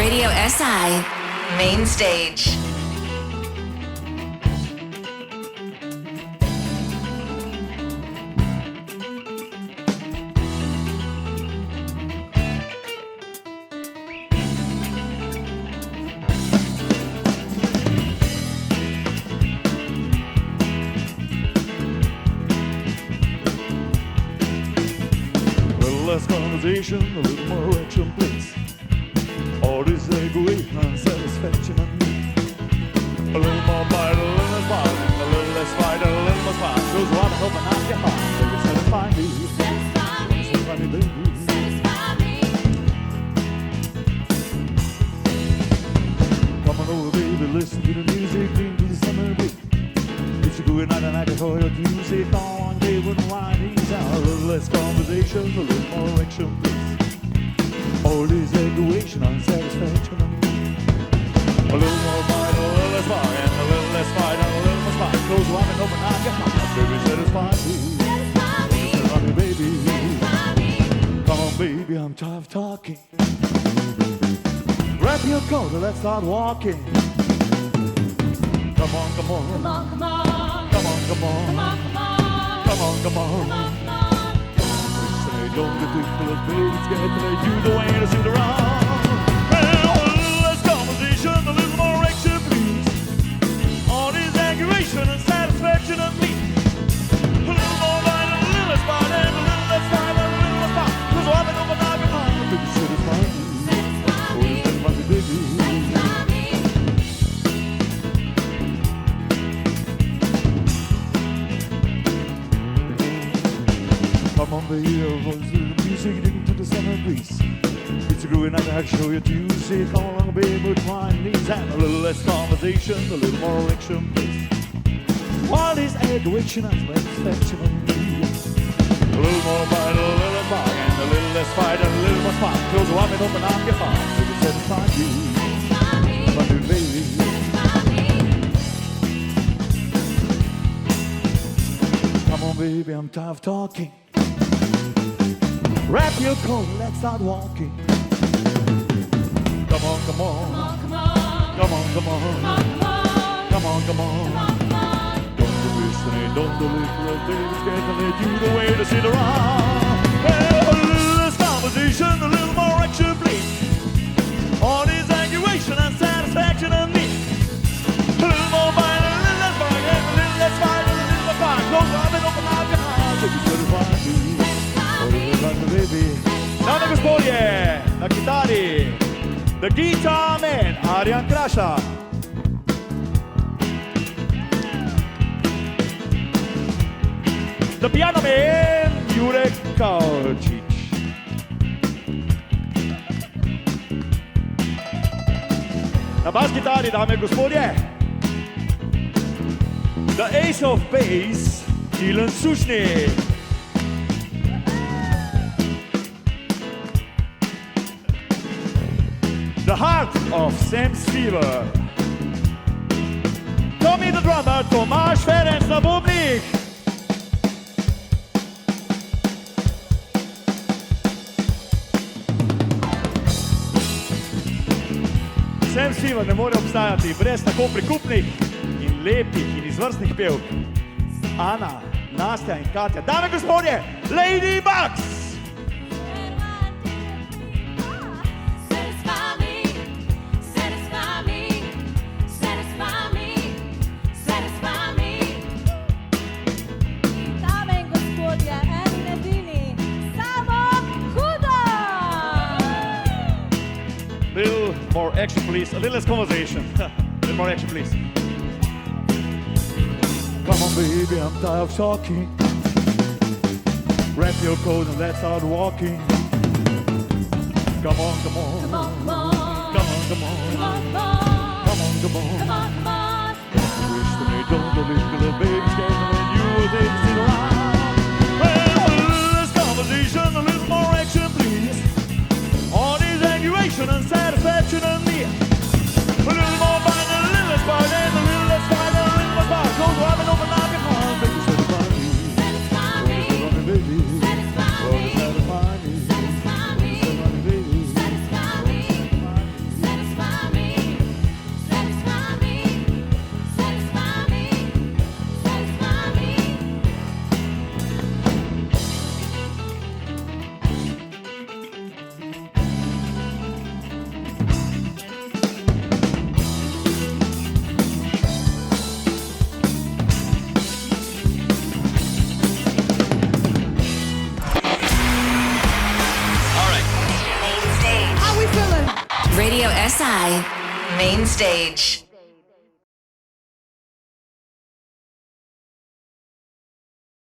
Radio SI Main Stage. Less conversation, a little more action, please. All this egoism and satisfaction on me. A little more bite, a little less bite, a little less fight, a little more spot. Goes round and open up your heart, baby, satisfy me. Satisfy me, satisfy me, baby. Satisfy me. Come on over, baby, listen to the music, dream to the summer beat. It's a good night and I can call your music on, they wouldn't wind these out. A little less conversation, a little more action, please. All this egoation and satisfaction on me. A little more bite, a little less fire, and a little less fight, and a little more spot. Close one and open up your heart, baby, satisfy me. Satisfy me, satisfy me, baby. Satisfy me. Come on, baby, I'm tired of talking. Wrap your coat and let's start walking. Come on, come on. Come on, come on. Come on, come on. Come on, come on. Come on, come on. Come on, come on. Don't get too full of babies, get to you the way to sit around. Well, a little less conversation, a little more action, please. All this aggravation and satisfaction of me. A little more light, a little less fight, and a little less fight, and a little less fight. Cause I'm in over now, come on. Baby, satisfy me. Satisfy me. Satisfy me, baby. Satisfy me. Come on, baby, the music into the summer breeze. It's a groovy night, I can show you to see. Come along, baby, with my knees. And a little less conversation, a little more action, please. All this aggravation and satisfaction on me. A little more bite, a little bite, and a little less fight, and a little more spot. Close the wine and open up your heart. Baby, satisfy you. Satisfy me. Love you, baby. Satisfy me. Come on, baby, I'm tired of talking. Wrap your coat, let's start walking. Come on, come on. Come on, come on. Come on, come on. Come on, come on. Don't be listening, don't be listening. Baby's getting let you the way to sit around. Well, a little less conversation, a little more action, please. All this aggravation and satisfaction of me. A little more bite, a little less bite, and a little less fight, a little more fight. Close up and open up your heart. Baby, satisfy me. Dame gospodje, na kitari, the guitar man, Arjan Kraša. The piano man, Jurek Kaučič. Na bas kitari, dame gospodje, the ace of bass, Ilan Sušnik. The heart of Sam Fever. Tommy the drummer, Tomaž Ferenc na bubnih. Sam Fever ne more obstajati brez tako prikupnih in lepih in izvrstnih pevk. Ana, Nastja in Katja. Dame gospodje, Ladybugs! More action, please. A little less conversation. A little more action, please. Come on, baby, I'm tired of talking. Wrap your coat and let's start walking. Come on, come on. Come on, come on. Come on, come on. Come on, come on. Come on, come on. Come on, come on. Don't wish to me, don't believe me, little baby's getting when you will take sit around. Well, a little less conversation, a little more action, please. All this aggravation and satisfaction on me. A little more bite, a little less bite, and a little less fight, and a little more spot. Close up and open up your heart, baby, satisfy me. Satisfy me. Satisfy me, baby. Satisfy me. Satisfy me. Satisfy me, baby. Satisfy me. Satisfy me. SI. Main stage.